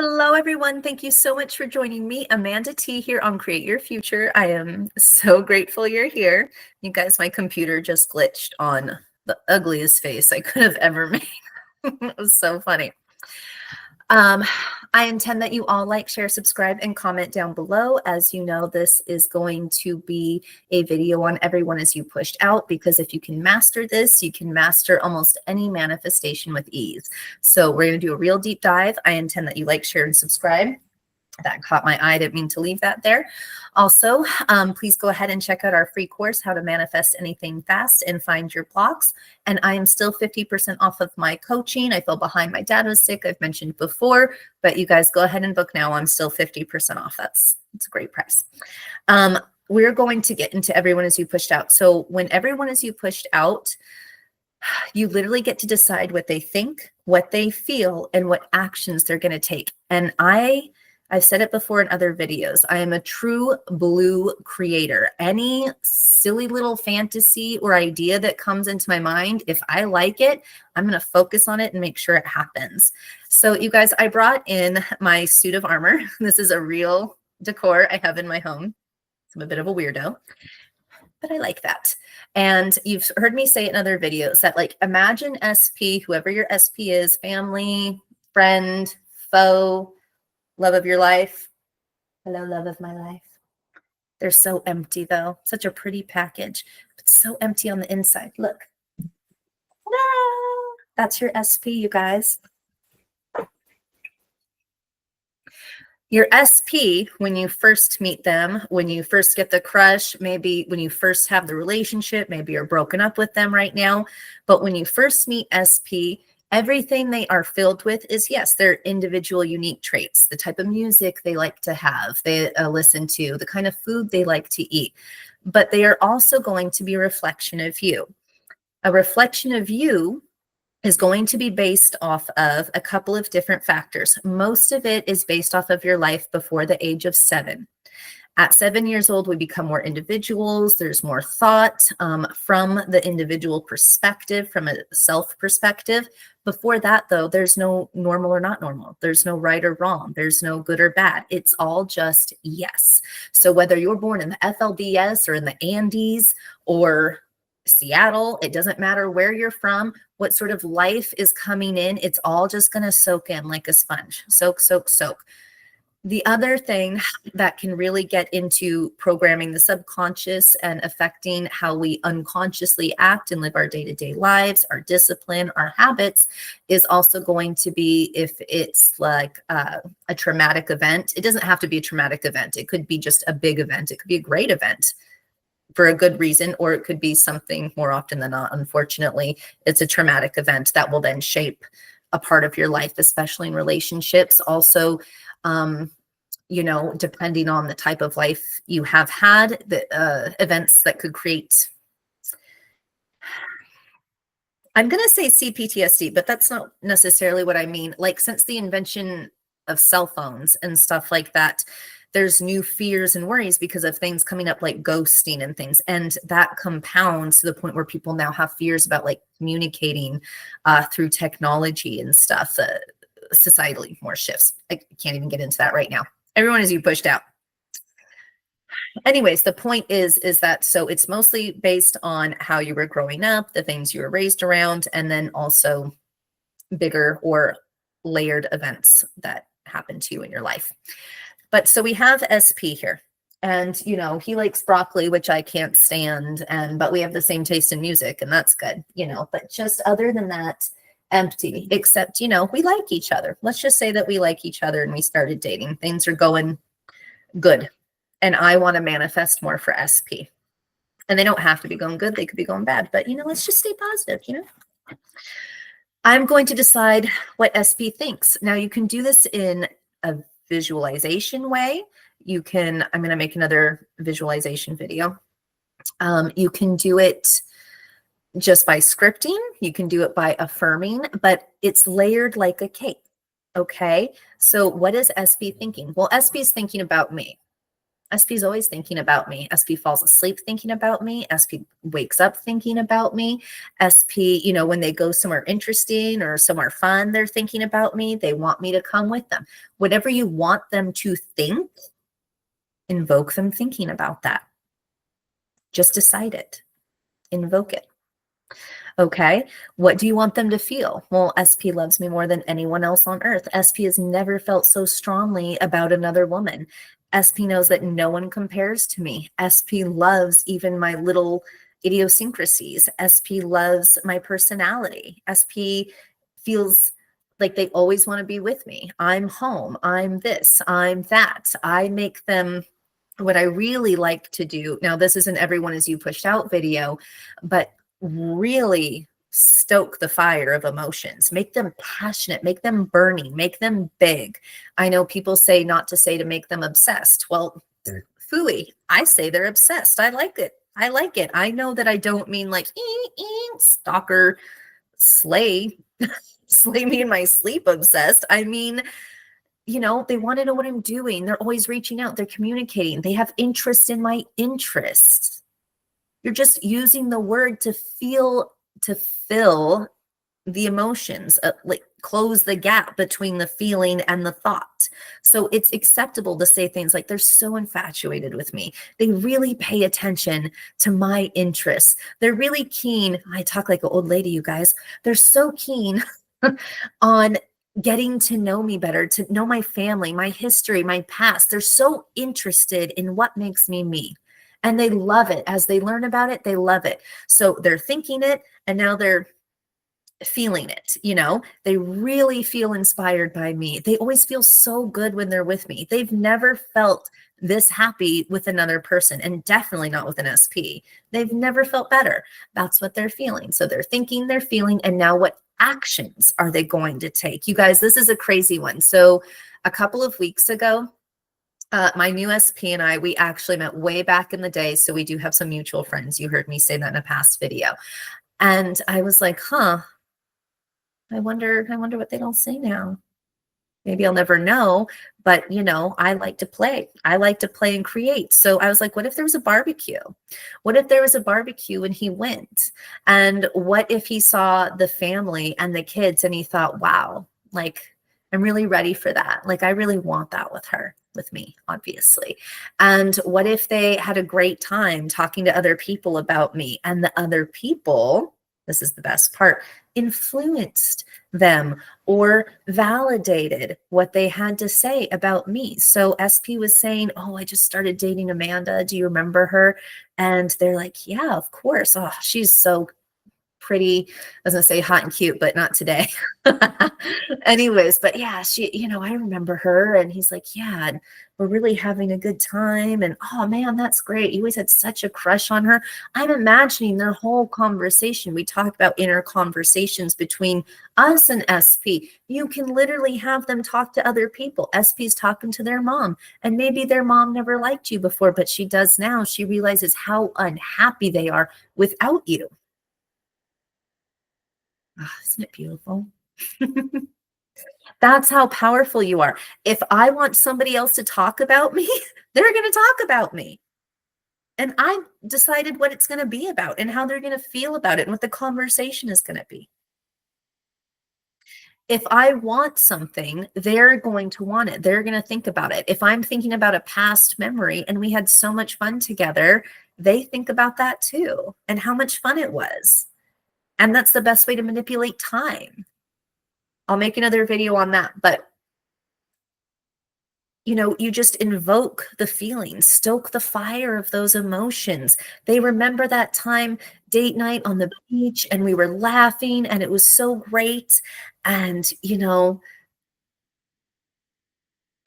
Hello, everyone. Thank you so much for joining me. Amanda T here on Create Your Future. I am so grateful you're here. You guys, my computer just glitched on the ugliest face I could have ever made. It was so funny. I intend that you all like, share, subscribe, and comment down below. As you know, this is going to be a video on everyone as you pushed out, because if you can master this, you can master almost any manifestation with ease. So we're going to do a real deep dive. I intend that you like, share, and subscribe. That caught my eye. I didn't mean to leave that there. Also, please go ahead and check out our free course, How to Manifest Anything Fast and Find Your Blocks. And I am still 50% off of my coaching. I fell behind. My dad was sick. I've mentioned before, but you guys go ahead and book now. I'm still 50% off. It's a great price. We're going to get into everyone as you pushed out. So when everyone as you pushed out, you literally get to decide what they think, what they feel, and what actions they're going to take. And I've said it before in other videos. I am a true blue creator. Any silly little fantasy or idea that comes into my mind, if I like it, I'm going to focus on it and make sure it happens. So you guys, I brought in my suit of armor. This is a real decor I have in my home. I'm a bit of a weirdo, but I like that. And you've heard me say in other videos that, like, imagine SP, whoever your SP is, family, friend, foe, love of your life. Hello, love of my life. They're so empty, though. Such a pretty package, but so empty on the inside. Look. Ah, that's your SP, you guys. Your SP, when you first meet them, when you first get the crush, maybe when you first have the relationship, maybe you're broken up with them right now. But when you first meet SP, everything they are filled with is, yes, their individual unique traits, the type of music they like to have, they listen to, the kind of food they like to eat. But they are also going to be a reflection of you. A reflection of you is going to be based off of a couple of different factors. Most of it is based off of your life before the age of 7. At 7 years old, we become more individuals. There's more thought from the individual perspective, from a self perspective. Before that, though, there's no normal or not normal. There's no right or wrong. There's no good or bad. It's all just yes. So whether you're born in the FLDS or in the Andes or Seattle, it doesn't matter where you're from, what sort of life is coming in, it's all just going to soak in like a sponge. Soak, soak, soak. The other thing that can really get into programming the subconscious and affecting how we unconsciously act and live our day-to-day lives, our discipline, our habits, is also going to be if it's like a traumatic event. It doesn't have to be a traumatic event. It could be just a big event. It could be a great event for a good reason, or it could be something, more often than not, unfortunately, it's a traumatic event that will then shape a part of your life, especially in relationships. Also, you know, depending on the type of life you have had, the events that could create, I'm going to say CPTSD, but that's not necessarily what I mean. Like, since the invention of cell phones and stuff like that, there's new fears and worries because of things coming up like ghosting and things. And that compounds to the point where people now have fears about like communicating through technology and stuff. Societally, more shifts. I can't even get into that right now. Everyone is you pushed out. Anyways, the point is that, so it's mostly based on how you were growing up, the things you were raised around, and then also bigger or layered events that happen to you in your life. But so we have SP here, and, you know, he likes broccoli, which I can't stand, but we have the same taste in music, and that's good, you know, but just other than that, empty, except, you know, we like each other. Let's just say that we like each other and we started dating. Things are going good. And I want to manifest more for SP. And they don't have to be going good. They could be going bad. But, you know, let's just stay positive, you know. I'm going to decide what SP thinks. Now, you can do this in a visualization way. You can, I'm going to make another visualization video. You can do it just by scripting. You can do it by affirming, but it's layered like a cake. Okay. So what is SP thinking? Well, SP is thinking about me. SP is always thinking about me. SP falls asleep thinking about me. SP wakes up thinking about me. SP, when they go somewhere interesting or somewhere fun, they're thinking about me. They want me to come with them. Whatever you want them to think, invoke them thinking about that. Just decide it. Invoke it. Okay. What do you want them to feel? Well, SP loves me more than anyone else on earth. SP has never felt so strongly about another woman. SP knows that no one compares to me. SP loves even my little idiosyncrasies. SP loves my personality. SP feels like they always want to be with me. I'm home. I'm this. I'm that. I make them. What I really like to do, now this isn't everyone as you pushed out video, but really stoke the fire of emotions, make them passionate, make them burning, make them big. I know people say not to say to make them obsessed. Well, phooey, I say they're obsessed. I like it. I like it. I know that I don't mean like stalker, slay me in my sleep obsessed. I mean, they want to know what I'm doing. They're always reaching out. They're communicating. They have interest in my interests. You're just using the word to fill the emotions, like close the gap between the feeling and the thought. So it's acceptable to say things like, they're so infatuated with me. They really pay attention to my interests. They're really keen. I talk like an old lady, you guys. They're so keen on getting to know me better, to know my family, my history, my past. They're so interested in what makes me me. And they love it. As they learn about it, they love it. So they're thinking it, and now they're feeling it. They really feel inspired by me. They always feel so good when they're with me. They've never felt this happy with another person, and definitely not with an SP. They've never felt better. That's what they're feeling. So they're thinking, they're feeling, and now what actions are they going to take? You guys, this is a crazy one. So a couple of weeks ago, my new SP and I, we actually met way back in the day. So we do have some mutual friends. You heard me say that in a past video. And I was like, I wonder what they don't say now. Maybe I'll never know, but I like to play. I like to play and create. So I was like, what if there was a barbecue? What if there was a barbecue and he went? And what if he saw the family and the kids and he thought, wow, like I'm really ready for that. Like I really want that with me, obviously. And what if they had a great time talking to other people about me, and the other people, this is the best part, influenced them or validated what they had to say about me. So SP was saying, oh, I just started dating Amanda. Do you remember her? And they're like, yeah, of course. Oh, she's so pretty. I was gonna say hot and cute, but not today. Anyways, but yeah, she, I remember her. And he's like, yeah, and we're really having a good time. And oh man, that's great. You always had such a crush on her. I'm imagining their whole conversation. We talk about inner conversations between us and SP. You can literally have them talk to other people. SP's talking to their mom, and maybe their mom never liked you before, but she does now. She realizes how unhappy they are without you. Oh, isn't it beautiful? That's how powerful you are. If I want somebody else to talk about me, they're going to talk about me. And I've decided what it's going to be about and how they're going to feel about it and what the conversation is going to be. If I want something, they're going to want it. They're going to think about it. If I'm thinking about a past memory and we had so much fun together, they think about that too and how much fun it was. And that's the best way to manipulate time. I'll make another video on that, but you just invoke the feelings, stoke the fire of those emotions. They remember that time, date night on the beach, and we were laughing and it was so great. And,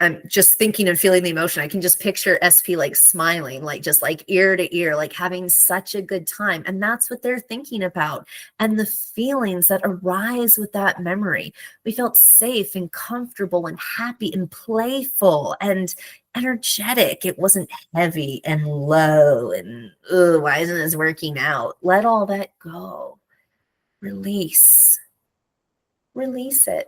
I'm just thinking and feeling the emotion. I can just picture SP like smiling, like just like ear to ear, like having such a good time. And that's what they're thinking about. And the feelings that arise with that memory. We felt safe and comfortable and happy and playful and energetic. It wasn't heavy and low and, oh, why isn't this working out? Let all that go. Release it.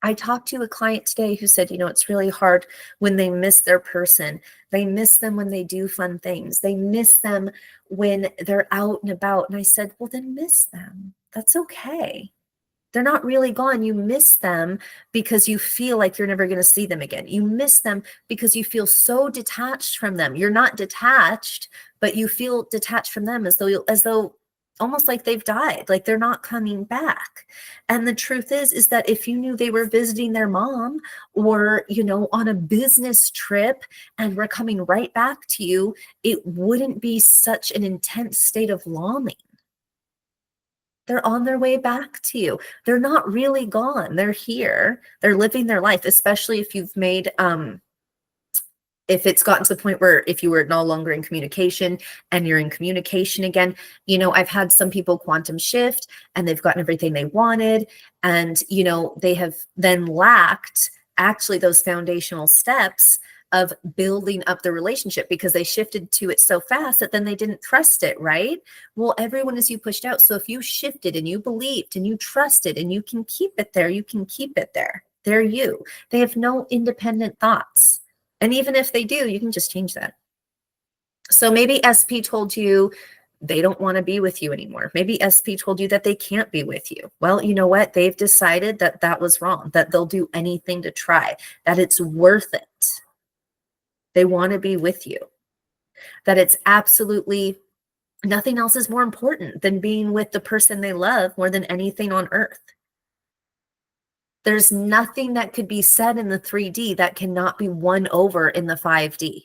I talked to a client today who said, it's really hard when they miss their person. They miss them when they do fun things. They miss them when they're out and about. And I said, well, then miss them. That's okay. They're not really gone. You miss them because you feel like you're never going to see them again. You miss them because you feel so detached from them. You're not detached, but you feel detached from them as though almost like they've died, like they're not coming back. And the truth is that if you knew they were visiting their mom or, on a business trip and were coming right back to you, it wouldn't be such an intense state of longing. They're on their way back to you. They're not really gone. They're here. They're living their life, especially if you've made, if it's gotten to the point where if you were no longer in communication and you're in communication again, I've had some people quantum shift and they've gotten everything they wanted. And, they have then lacked actually those foundational steps of building up the relationship because they shifted to it so fast that then they didn't trust it, right? Well, everyone is you pushed out. So if you shifted and you believed and you trusted and you can keep it there, you can keep it there. They're you. They have no independent thoughts. And even if they do, you can just change that. So maybe SP told you they don't want to be with you anymore. Maybe SP told you that they can't be with you. Well, you know what? They've decided that that was wrong, that they'll do anything to try, that it's worth it. They want to be with you, that it's absolutely nothing else is more important than being with the person they love more than anything on earth. There's nothing that could be said in the 3D that cannot be won over in the 5D.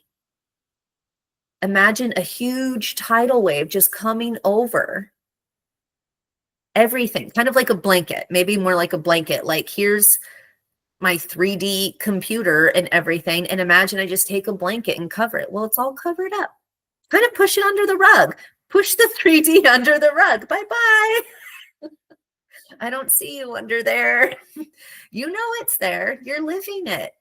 Imagine a huge tidal wave just coming over everything, kind of like a blanket, maybe more like a blanket. Like here's my 3D computer and everything. And imagine I just take a blanket and cover it. Well, it's all covered up. Kind of push it under the rug. Push the 3D under the rug. Bye-bye. I don't see you under there. You know it's there. You're living it.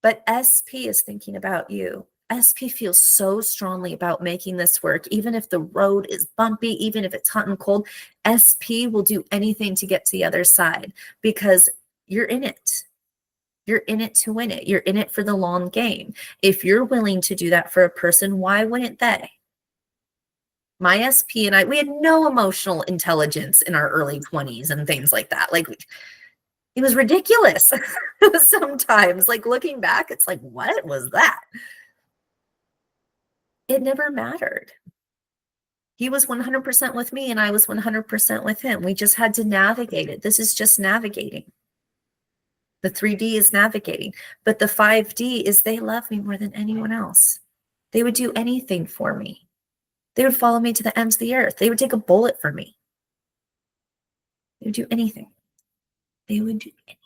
But SP is thinking about you. SP feels so strongly about making this work. Even if the road is bumpy, even if it's hot and cold, SP will do anything to get to the other side because you're in it. You're in it to win it. You're in it for the long game. If you're willing to do that for a person, why wouldn't they? My SP and I, we had no emotional intelligence in our early 20s and things like that. Like it was ridiculous sometimes. Like looking back, it's like, what was that? It never mattered. He was 100% with me and I was 100% with him. We just had to navigate it. This is just navigating. The 3D is navigating, but the 5D is they love me more than anyone else. They would do anything for me. They would follow me to the ends of the earth. They would take a bullet for me. They would do anything. They would do anything.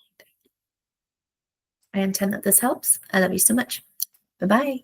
I intend that this helps. I love you so much. Bye-bye.